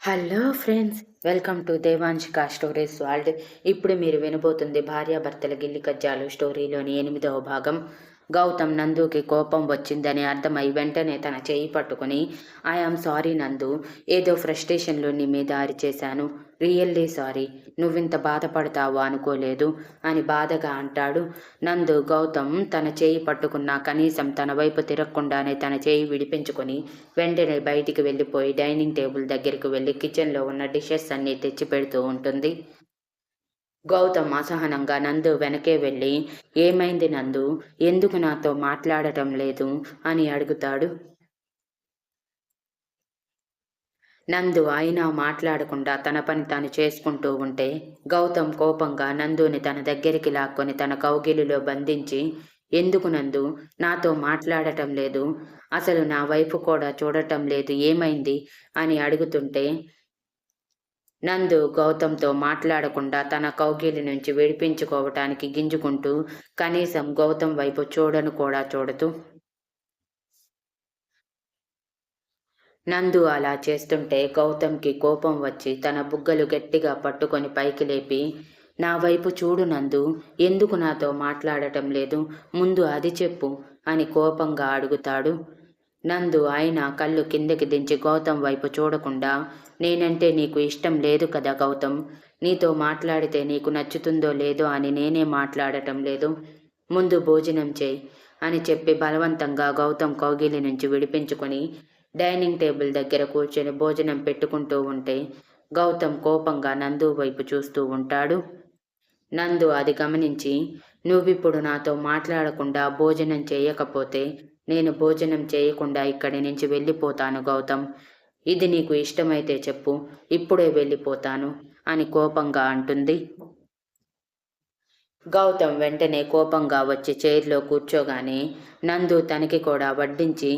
Hello friends, welcome to Devanshika stories world. ఇప్పుడు మీరు వినబోతుంది భార్యాభర్తల గిల్లి కజ్జాలు స్టోరీలోని 8వ భాగం. గౌతమ్ నందుకి కోపం వచ్చిందని అర్థమై వెంటనే తన చేయి పట్టుకుని, ఐఆమ్ సారీ నందు, ఏదో ఫ్రస్ట్రేషన్లో నీ మీద అరిచేశాను, రియల్లీ సారీ, నువ్వింత బాధపడతావు అనుకోలేదు అని బాధగా అంటాడు. నందు గౌతమ్ తన చేయి పట్టుకున్నా కనీసం తన వైపు తిరగకుండానే తన చేయి విడిపించుకొని వెంటనే బయటికి వెళ్ళిపోయి డైనింగ్ టేబుల్ దగ్గరికి వెళ్ళి కిచెన్లో ఉన్న డిషెస్ అన్నీ తెచ్చి పెడుతూ ఉంటుంది. గౌతమ్ అసహనంగా నందు వెనకే వెళ్ళి, ఏమైంది నందు, ఎందుకు నాతో మాట్లాడటం లేదు అని అడుగుతాడు. నందు అయినా మాట్లాడకుండా తన పని తాను చేసుకుంటూ ఉంటే గౌతమ్ కోపంగా నందుని తన దగ్గరికి లాక్కొని తన కౌగిలిలో బంధించి, ఎందుకు నందు నాతో మాట్లాడటం లేదు, అసలు నా వైపు కూడా చూడటం లేదు, ఏమైంది అని అడుగుతుంటే నందు గౌతమ్తో మాట్లాడకుండా తన కౌగిలి నుంచి విడిపించుకోవటానికి గింజుకుంటూ కనీసం గౌతమ్ వైపు చూడను కూడా చూడదు. నందు అలా చేస్తుంటే గౌతమ్కి కోపం వచ్చి తన బుగ్గలు గట్టిగా పట్టుకొని పైకి లేపి, నా వైపు చూడు నందు, ఎందుకు నాతో మాట్లాడటం లేదు, ముందు అది చెప్పు అని కోపంగా అడుగుతాడు. నందు అయినా కళ్ళు కిందకి దించి గౌతమ్ వైపు చూడకుండా, నేనంటే నీకు ఇష్టం లేదు కదా గౌతమ్, నీతో మాట్లాడితే నీకు నచ్చుతుందో లేదో అని నేనే మాట్లాడటం లేదు, ముందు భోజనం చేయి అని చెప్పి బలవంతంగా గౌతమ్ కౌగిలి నుంచి విడిపించుకొని డైనింగ్ టేబుల్ దగ్గర కూర్చొని భోజనం పెట్టుకుంటూ ఉంటే గౌతమ్ కోపంగా నందు వైపు చూస్తూ ఉంటాడు. నందు అది గమనించి, నువ్విప్పుడు నాతో మాట్లాడకుండా భోజనం చేయకపోతే నేను భోజనం చేయకుండా ఇక్కడి నుంచి వెళ్ళిపోతాను గౌతమ్, ఇది నీకు ఇష్టమైతే చెప్పు, ఇప్పుడే వెళ్ళిపోతాను అని కోపంగా అంటుంది. గౌతమ్ వెంటనే కోపంగా వచ్చి చైర్లో కూర్చోగానే నందు తనకి కూడా వడ్డించి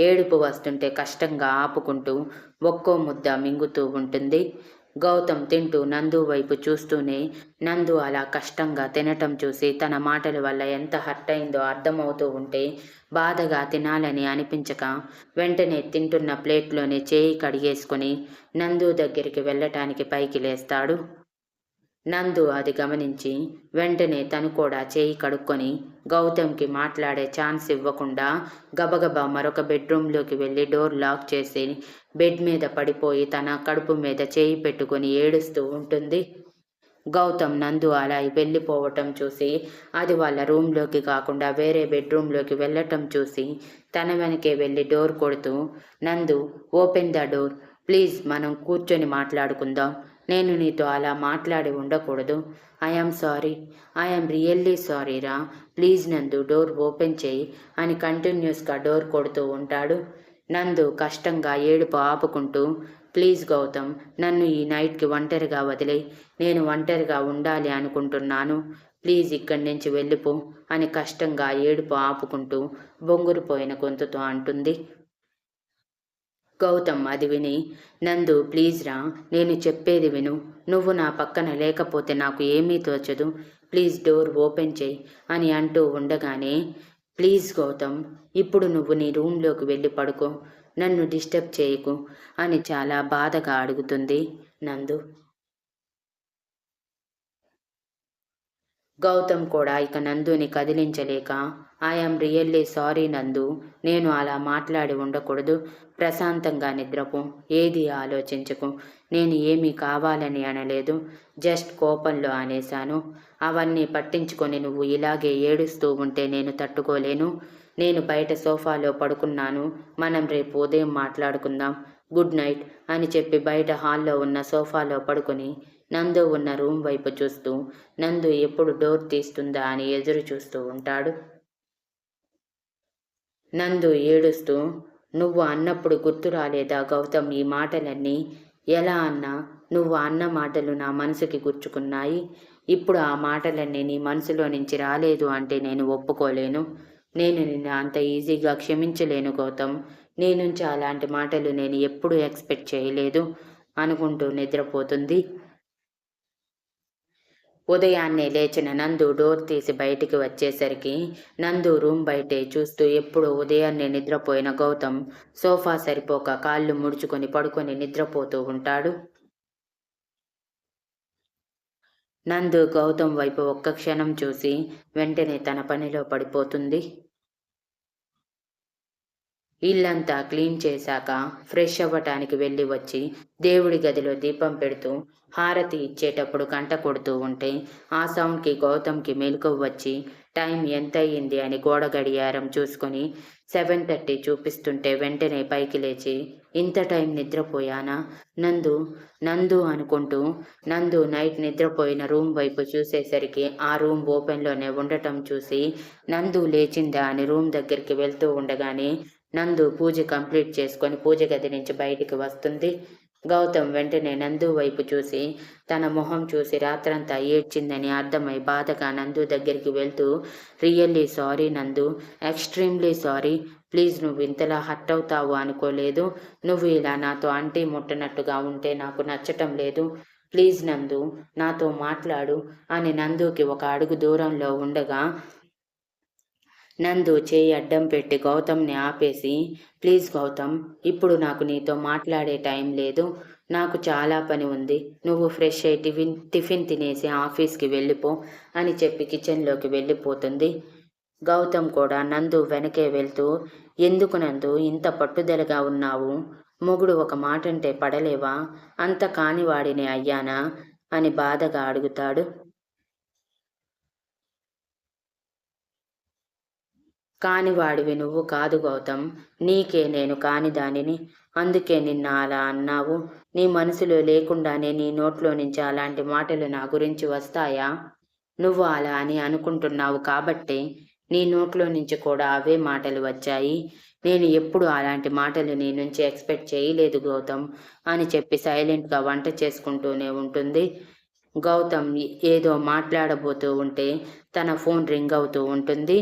ఏడుపు వస్తుంటే కష్టంగా ఆపుకుంటూ ఒక్కో ముద్ద మింగుతూ ఉంటుంది. గౌతమ్ తింటూ నందు వైపు చూస్తూనే నందు అలా కష్టంగా తినటం చూసి తన మాటల వల్ల ఎంత హర్ట్ అయిందో అర్థమవుతూ ఉంటే బాధగా తినాలని అనిపించక వెంటనే తింటున్న ప్లేట్లోనే చేయి కడిగేసుకుని నందు దగ్గరికి వెళ్ళటానికి పైకి లేస్తాడు. నందు అది గమనించి వెంటనే తను కూడా చేయి కడుక్కొని గౌతమ్కి మాట్లాడే ఛాన్స్ ఇవ్వకుండా గబగబా మరొక బెడ్రూమ్లోకి వెళ్ళి డోర్ లాక్ చేసి బెడ్ మీద పడిపోయి తన కడుపు మీద చేయి పెట్టుకొని ఏడుస్తూ ఉంటుంది. గౌతమ్ నందు అలా వెళ్ళిపోవటం చూసి అది వాళ్ళ రూమ్లోకి కాకుండా వేరే బెడ్రూమ్లోకి వెళ్ళటం చూసి తన వెనకే వెళ్ళి డోర్ కొడుతూ, నందు ఓపెన్ ద డోర్ ప్లీజ్, మనం కూర్చొని మాట్లాడుకుందాం, నేను నీతో అలా మాట్లాడి ఉండకూడదు, ఐఆమ్ సారీ, ఐఆమ్ రియల్లీ సారీరా, ప్లీజ్ నందు డోర్ ఓపెన్ చేయి అని కంటిన్యూస్గా డోర్ కొడుతూ ఉంటాడు. నందు కష్టంగా ఏడుపు ఆపుకుంటూ, ప్లీజ్ గౌతమ్, నన్ను ఈ నైట్కి ఒంటరిగా వదిలే, నేను ఒంటరిగా ఉండాలి అనుకుంటున్నాను, ప్లీజ్ ఇక్కడి నుంచి వెళ్ళిపో అని కష్టంగా ఏడుపు ఆపుకుంటూ బొంగురుపోయిన గొంతుతో అంటుంది. గౌతమ్ అది విని, నందు ప్లీజ్ రా, నేను చెప్పేది విను, నువ్వు నా పక్కన లేకపోతే నాకు ఏమీ తోచదు, ప్లీజ్ డోర్ ఓపెన్ చేయి అని అంటూ ఉండగానే, ప్లీజ్ గౌతమ్, ఇప్పుడు నువ్వు నీ రూమ్లోకి వెళ్ళి పడుకో, నన్ను డిస్టర్బ్ చేయకు అని చాలా బాధగా అడుగుతుంది నందు. గౌతమ్ కూడా ఇక నందుని కదిలించలేక, ఐఆమ్ రియల్లీ సారీ నందు, నేను అలా మాట్లాడి ఉండకూడదు, ప్రశాంతంగా నిద్రపో, ఏది ఆలోచించకు, నేను ఏమీ కావాలని అనలేదు, జస్ట్ కోపంలో అనేశాను, అవన్నీ పట్టించుకొని నువ్వు ఇలాగే ఏడుస్తూ ఉంటే నేను తట్టుకోలేను, నేను బయట సోఫాలో పడుకున్నాను, మనం రేపు ఉదయం మాట్లాడుకుందాం, గుడ్ నైట్ అని చెప్పి బయట హాల్లో ఉన్న సోఫాలో పడుకొని నందు ఉన్న రూమ్ వైపు చూస్తూ నందు ఎప్పుడు డోర్ తీస్తుందా అని ఎదురు చూస్తూ ఉంటాడు. నందు ఏడుస్తూ, నువ్వు అన్నప్పుడు గుర్తు రాలేదా గౌతమ్ ఈ మాటలన్నీ, ఎలా అన్నా నువ్వు అన్న మాటలు నా మనసుకి గుచ్చుకున్నాయి, ఇప్పుడు ఆ మాటలన్నీ నీ మనసులో నుంచి రాలేదు అంటే నేను ఒప్పుకోలేను, నేను నిన్ను అంత ఈజీగా క్షమించలేను గౌతమ్, నీ నుంచి అలాంటి మాటలు నేను ఎప్పుడూ ఎక్స్పెక్ట్ చేయలేదు అనుకుంటూ నిద్రపోతుంది. ఉదయాన్నే లేచిన నందు డోర్ తీసి బయటికి వచ్చేసరికి నందు రూమ్ బయటే చూస్తూ ఎప్పుడో ఉదయాన్నే నిద్రపోయిన గౌతమ్ సోఫా సరిపోక కాళ్ళు ముడుచుకొని పడుకొని నిద్రపోతూ ఉంటాడు. నందు గౌతమ్ వైపు ఒక్క క్షణం చూసి వెంటనే తన పనిలో పడిపోతుంది. ఇల్లంతా క్లీన్ చేశాక ఫ్రెష్ అవ్వటానికి వెళ్ళి వచ్చి దేవుడి గదిలో దీపం పెడుతూ హారతి ఇచ్చేటప్పుడు గంట కొడుతూ ఉంటే ఆ సౌండ్కి గౌతమ్కి మెలకువ వచ్చి టైం ఎంత అయ్యింది అని గోడ గడియారం చూసుకొని 7:30 చూపిస్తుంటే వెంటనే పైకి లేచి ఇంత టైం నిద్రపోయానా నందు నందు అనుకుంటూ నందు నైట్ నిద్రపోయిన రూమ్ వైపు చూసేసరికి ఆ రూమ్ ఓపెన్లోనే ఉండటం చూసి నందు లేచిందా అని రూమ్ దగ్గరికి వెళ్తూ ఉండగానే నందు పూజ కంప్లీట్ చేసుకొని పూజ గది నుంచి బయటికి వస్తుంది. గౌతమ్ వెంటనే నందు వైపు చూసి తన మొహం చూసి రాత్రంతా ఏడ్చిందని అర్థమై బాధగా నందు దగ్గరికి వెళ్తూ రియల్లీ సారీ నందు, ఎక్స్ట్రీమ్లీ సారీ, ప్లీజ్ నువ్వు ఇంతలా హర్ట్ అవుతావు అనుకోలేదు. నువ్వు ఇలా నాతో అంటీ ముట్టనట్టుగా ఉంటే నాకు నచ్చటం లేదు. ప్లీజ్ నందు నాతో మాట్లాడు అని నందుకి ఒక అడుగు దూరంలో ఉండగా నందు చేయి అడ్డం పెట్టి గౌతమ్ని ఆపేసి ప్లీజ్ గౌతమ్, ఇప్పుడు నాకు నీతో మాట్లాడే టైం లేదు. నాకు చాలా పని ఉంది. నువ్వు ఫ్రెష్ అయి టిఫిన్ తినేసి ఆఫీస్కి వెళ్ళిపో అని చెప్పి కిచెన్లోకి వెళ్ళిపోతుంది. గౌతమ్ కూడా నందు వెనకే వెళ్తూ ఎందుకు నందు ఇంత పట్టుదలగా ఉన్నావు? మొగుడు ఒక మాట అంటే పడలేవా? అంత కానివాడిని అయ్యానా అని బాధగా అడుగుతాడు. కానివాడివి నువ్వు కాదు గౌతమ్, నీకే నేను కాని దానిని. అందుకే నిన్న అలా అన్నావు. నీ మనసులో లేకుండానే నీ నోట్లో నుంచి అలాంటి మాటలు నా గురించి వస్తాయా? నువ్వు అలా అని అనుకుంటున్నావు కాబట్టే నీ నోట్లో నుంచి కూడా అవే మాటలు వచ్చాయి. నేను ఎప్పుడు అలాంటి మాటలు నీ నుంచి ఎక్స్పెక్ట్ చేయలేదు గౌతమ్ అని చెప్పి సైలెంట్గా వంట చేసుకుంటూనే ఉంటుంది. గౌతమ్ ఏదో మాట్లాడబోతూ ఉంటే తన ఫోన్ రింగ్ అవుతూ ఉంటుంది.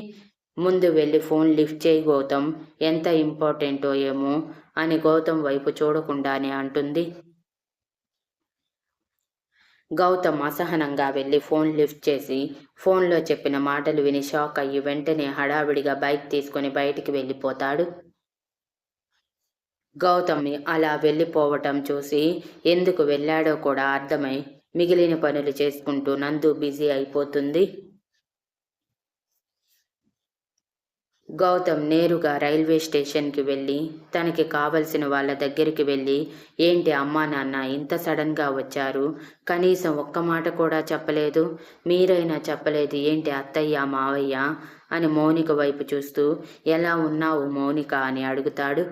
ముందు వెళ్ళి ఫోన్ లిఫ్ట్ చేయి గౌతమ్, ఎంత ఇంపార్టెంటో ఏమో అని గౌతమ్ వైపు చూడకుండానే అంటుంది. గౌతమ్ అసహనంగా వెళ్ళి ఫోన్ లిఫ్ట్ చేసి ఫోన్లో చెప్పిన మాటలు విని షాక్ అయ్యి వెంటనే హడావిడిగా బైక్ తీసుకొని బయటికి వెళ్ళిపోతాడు. గౌతమ్ అలా వెళ్ళిపోవటం చూసి ఎందుకు వెళ్ళాడో కూడా అర్థమై మిగిలిన పనులు చేసుకుంటూ నందు బిజీ అయిపోతుంది. గౌతమ్ నేరుగా రైల్వే స్టేషన్కి వెళ్ళి తనకి కావలసిన వాళ్ళ దగ్గరికి వెళ్ళి ఏంటి అమ్మా నాన్న ఇంత సడన్గా వచ్చారు, కనీసం ఒక్క మాట కూడా చెప్పలేదు, మీరైనా చెప్పలేదు ఏంటి అత్తయ్య మావయ్య అని మౌనిక వైపు చూస్తూ ఎలా ఉన్నావు మౌనిక అని అడుగుతాడు.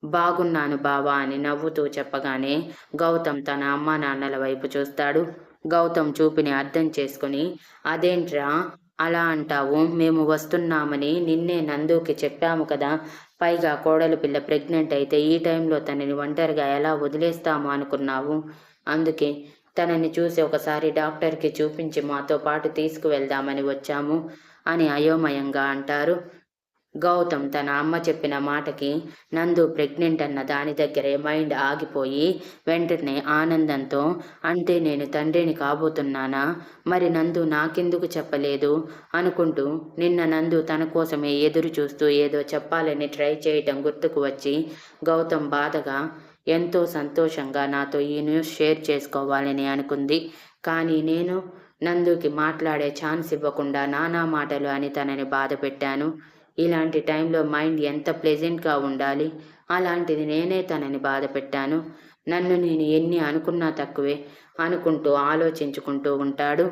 బాగున్నాను బావా అని నవ్వుతూ చెప్పగానే గౌతమ్ తన అమ్మా నాన్నల వైపు చూస్తాడు. గౌతమ్ చూపుని అర్థం చేసుకుని అదేంట్రా అలా అంటావు, మేము వస్తున్నామని నిన్నే నందుకి చెప్పాము కదా, పైగా కోడలు పిల్ల ప్రెగ్నెంట్ అయితే ఈ టైంలో తనని ఒంటరిగా ఎలా వదిలేస్తాము అనుకున్నావు, అందుకే తనని చూసి ఒకసారి డాక్టర్కి చూపించి మాతో పాటు తీసుకువెళ్దామని వచ్చాము అని అయోమయంగా అంటారు. గౌతమ్ తన అమ్మ చెప్పిన మాటకి నందు ప్రెగ్నెంట్ అన్న దాని దగ్గరే మైండ్ ఆగిపోయి వెంటనే ఆనందంతో అంటే నేను తండ్రిని కాబోతున్నానా, మరి నందు నాకెందుకు చెప్పలేదు అనుకుంటూ నిన్న నందు తన కోసమే ఎదురు చూస్తూ ఏదో చెప్పాలని ట్రై చేయటం గుర్తుకు వచ్చి గౌతమ్ బాధగా ఎంతో సంతోషంగా నాతో ఈ న్యూస్ షేర్ చేసుకోవాలని అనుకుంది. కానీ నేను నందుకి మాట్లాడే ఛాన్స్ ఇవ్వకుండా నానా మాటలు అని తనని బాధ పెట్టాను. ఇలాంటి టైంలో మైండ్ ఎంత ప్లెజెంట్గా ఉండాలి, అలాంటిది నేనే తనని బాధ పెట్టాను. నన్ను నేను ఎన్ని అనుకున్నా తక్కువే అనుకుంటూ ఆలోచించుకుంటూ ఉంటాడు.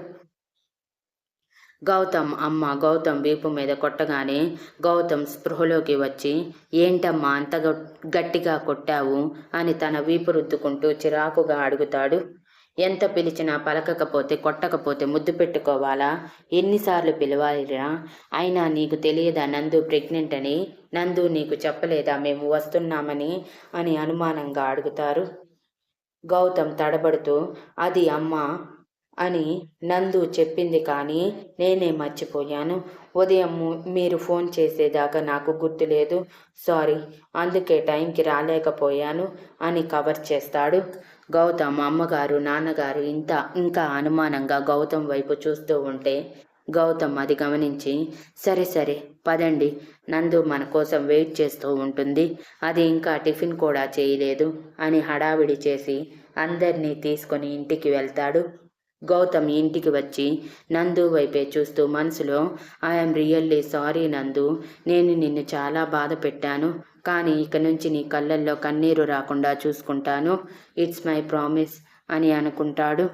అమ్మ గౌతమ్ వీపు మీద కొట్టగానే గౌతమ్ స్పృహలోకి వచ్చి ఏంటమ్మా అంత గట్టిగా కొట్టావు అని తన వీపు రుద్దుకుంటూ చిరాకుగా అడుగుతాడు. ఎంత పిలిచినా పలకకపోతే కొట్టకపోతే ముద్దు పెట్టుకోవాలా, ఎన్నిసార్లు పిలవాలిరా, అయినా నీకు తెలియదా నందు ప్రెగ్నెంట్ అని, నందు నీకు చెప్పలేదా మేము వస్తున్నామని అని అనుమానంగా అడుగుతారు. గౌతమ్ తడబడుతూ అది అమ్మ అని నందు చెప్పింది, కానీ నేనే మర్చిపోయాను. ఉదయం మీరు ఫోన్ చేసేదాకా నాకు గుర్తులేదు. సారీ, అందుకే టైంకి రాలేకపోయాను అని కవర్ చేస్తాడు. గౌతమ్ అమ్మగారు, నాన్నగారు ఇంకా అనుమానంగా గౌతమ్ వైపు చూస్తూ ఉంటే గౌతమ్ అది గమనించి, సరే సరే పదండి, నందు మన కోసం వెయిట్ చేస్తూ ఉంటుంది, అది ఇంకా టిఫిన్ కూడా చేయలేదు అని హడావిడి చేసి అందరినీ తీసుకొని ఇంటికి వెళ్తాడు. గౌతమ్ ఇంటికి వచ్చి నందు వైపే చూస్తూ మనసులో, ఐఎమ్ రియల్లీ సారీ నందు, నేను నిన్ను చాలా బాధ పెట్టాను, కానీ ఇక నుంచి నీ కళ్ళల్లో కన్నీరు రాకుండా చూసుకుంటాను, ఇట్స్ మై ప్రామిస్ అని అనుకుంటాడు.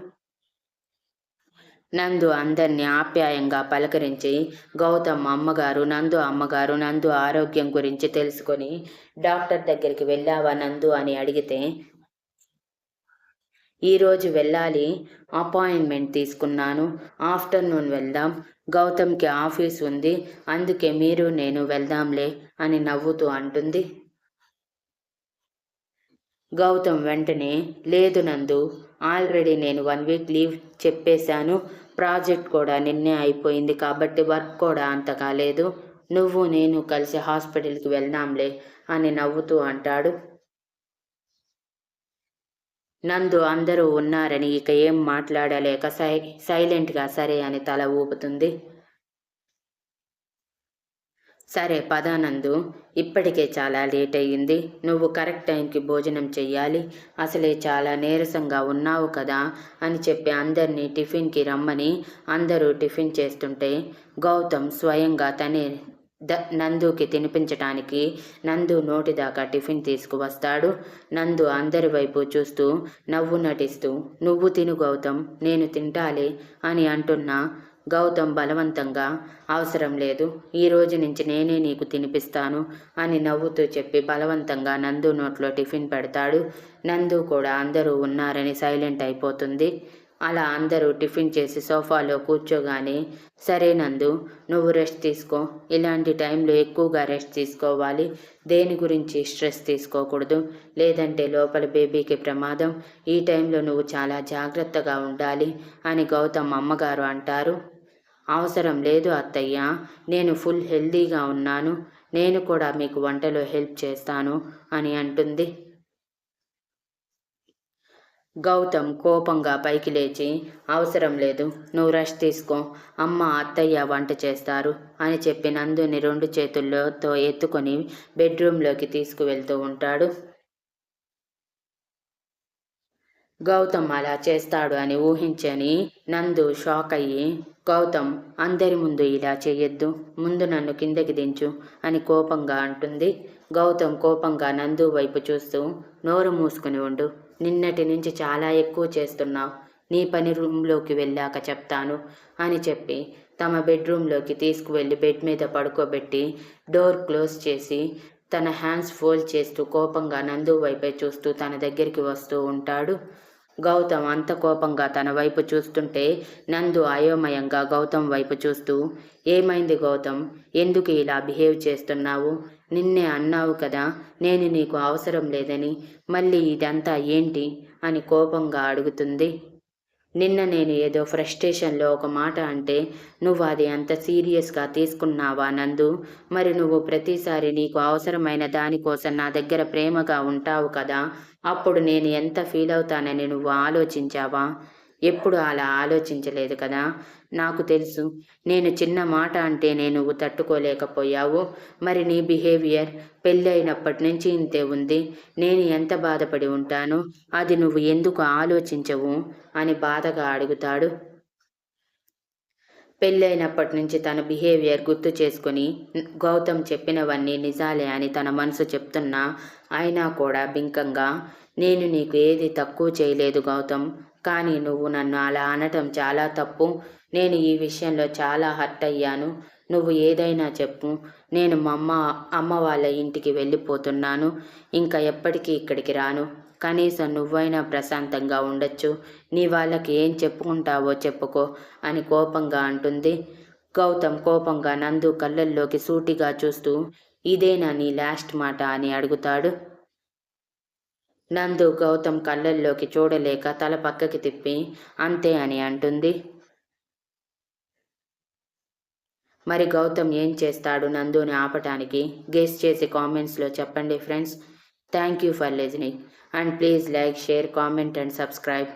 నందు అందరినీ ఆప్యాయంగా పలకరించి గౌతమ్ అమ్మగారు, నందు ఆరోగ్యం గురించి తెలుసుకొని, డాక్టర్ దగ్గరికి వెళ్ళావా నందు అని అడిగితే, ఈరోజు వెళ్ళాలి, అపాయింట్మెంట్ తీసుకున్నాను, ఆఫ్టర్నూన్ వెళ్దాం, గౌతమ్కి ఆఫీస్ ఉంది, అందుకే మీరు నేను వెళ్దాంలే అని నవ్వుతూ అంటుంది. గౌతమ్ వెంటనే, లేదు నందు, ఆల్రెడీ నేను 1 వీక్ లీవ్ చెప్పేశాను, ప్రాజెక్ట్ కూడా నిన్నే అయిపోయింది కాబట్టి వర్క్ కూడా అంత కాలేదు, నువ్వు నేను కలిసి హాస్పిటల్కి వెళ్దాంలే అని నవ్వుతూ అంటాడు. నందు అందరూ ఉన్నారని ఇక ఏం మాట్లాడలేక సైలెంట్గా సరే అని తల ఊపుతుంది. సరే పద నందు, ఇప్పటికే చాలా లేట్ అయ్యింది, నువ్వు కరెక్ట్ టైంకి భోజనం చెయ్యాలి, అసలే చాలా నీరసంగా ఉన్నావు కదా అని చెప్పి అందరినీ టిఫిన్కి రమ్మని అందరూ టిఫిన్ చేస్తుంటే గౌతమ్ స్వయంగా తనే నందుకి తినిపించటానికి నందు నోటిదాకా టిఫిన్ తీసుకువస్తాడు. నందు అందరి వైపు చూస్తూ నవ్వు నటిస్తూ, నువ్వు తిను గౌతమ్, నేను తింటాలే అని అంటున్నా గౌతమ్ బలవంతంగా, అవసరం లేదు, ఈ రోజు నుంచి నేనే నీకు తినిపిస్తాను అని నవ్వుతూ చెప్పి బలవంతంగా నందు నోట్లో టిఫిన్ పెడతాడు. నందు కూడా అందరూ ఉన్నారని సైలెంట్ అయిపోతుంది. అలా అందరూ టిఫిన్ చేసి సోఫాలో కూర్చోగానే, సరే నందు, నువ్వు రెస్ట్ తీసుకో, ఇలాంటి టైంలో ఎక్కువగా రెస్ట్ తీసుకోవాలి, దేని గురించి స్ట్రెస్ తీసుకోకూడదు, లేదంటే లోపల బేబీకి ప్రమాదం, ఈ టైంలో నువ్వు చాలా జాగ్రత్తగా ఉండాలి అని గౌతమ్ అమ్మగారు అంటారు. అవసరం లేదు అత్తయ్య, నేను ఫుల్ హెల్దీగా ఉన్నాను, నేను కూడా మీకు వంటలో హెల్ప్ చేస్తాను అని అంటుంది. గౌతమ్ కోపంగా పైకి లేచి, అవసరం లేదు, నువ్వు రెస్ట్ తీసుకో, అమ్మ అత్తయ్య వంట చేస్తారు అని చెప్పి నందుని 2 చేతుల్లోతో ఎత్తుకొని బెడ్రూమ్లోకి తీసుకువెళ్తూ ఉంటాడు. గౌతమ్ అలా చేస్తాడు అని ఊహించని నందు షాక్ అయ్యి, గౌతమ్, అందరి ముందు ఇలా చెయ్యొద్దు, ముందు నన్ను కిందకి దించు అని కోపంగా అంటుంది. గౌతమ్ కోపంగా నందు వైపు చూస్తూ, నోరు మూసుకుని ఉండు, నిన్నటి నుంచి చాలా ఎక్కువ చేస్తున్నావు, నీ పని రూమ్లోకి వెళ్ళాక చెప్తాను అని చెప్పి తమ బెడ్రూమ్లోకి తీసుకువెళ్ళి బెడ్ మీద పడుకోబెట్టి డోర్ క్లోజ్ చేసి తన హ్యాండ్స్ ఫోల్డ్ చేస్తూ కోపంగా నందు వైపే చూస్తూ తన దగ్గరికి వస్తూ ఉంటాడు. గౌతమ్ అంత కోపంగా తన వైపు చూస్తుంటే నందు అయోమయంగా గౌతమ్ వైపు చూస్తూ, ఏమైంది గౌతమ్, ఎందుకు ఇలా బిహేవ్ చేస్తున్నావు, నిన్నే అన్నావు కదా నేను నీకు అవసరం లేదని, మళ్ళీ ఇదంతా ఏంటి అని కోపంగా అడుగుతుంది. నిన్న నేను ఏదో ఫ్రస్ట్రేషన్లో ఒక మాట అంటే నువ్వు అది అంత సీరియస్గా తీసుకున్నావా నందు, మరి నువ్వు ప్రతిసారి నీకు అవసరమైన దానికోసం నా దగ్గర ప్రేమగా ఉంటావు కదా, అప్పుడు నేను ఎంత ఫీల్ అవుతానని నువ్వు ఆలోచించావా, ఎప్పుడు అలా ఆలోచించలేదు కదా, నాకు తెలుసు, నేను చిన్న మాట అంటేనే నువ్వు తట్టుకోలేకపోయావు, మరి నీ బిహేవియర్ పెళ్ళైనప్పటి నుంచి ఇంతే ఉంది, నేను ఎంత బాధపడి ఉంటాను, అది నువ్వు ఎందుకు ఆలోచించవు అని బాధగా అడుగుతాడు. పెళ్ళైనప్పటి నుంచి తన బిహేవియర్ గుర్తు చేసుకుని గౌతమ్ చెప్పినవన్నీ నిజాలే అని తన మనసు చెప్తున్నా అయినా కూడా బింకంగా, నేను నీకు ఏది తక్కువ చేయలేదు గౌతమ్, కానీ నువ్వు నన్ను అలా అనటం చాలా తప్పు, నేను ఈ విషయంలో చాలా హర్ట్ అయ్యాను, నువ్వు ఏదైనా చెప్పు, నేను మా అమ్మ వాళ్ళ ఇంటికి వెళ్ళిపోతున్నాను, ఇంకా ఎప్పటికీ ఇక్కడికి రాను, కనీసం నువ్వైనా ప్రశాంతంగా ఉండొచ్చు, నీ వాళ్ళకి ఏం చెప్పుకుంటావో చెప్పుకో అని కోపంగా అంటుంది. గౌతమ్ కోపంగా నందు కళ్ళల్లోకి సూటిగా చూస్తూ, ఇదేనా నీ లాస్ట్ మాట అని అడుగుతాడు. నందు గౌతమ్ కళ్ళల్లోకి చూడలేక తల పక్కకి తిప్పి అంతే అని అంటుంది. మరి గౌతమ్ ఏం చేస్తాడు నందుని ఆపటానికి? గెస్ చేసి కామెంట్స్లో చెప్పండి friends. Thank you for listening and please like, share, comment and subscribe.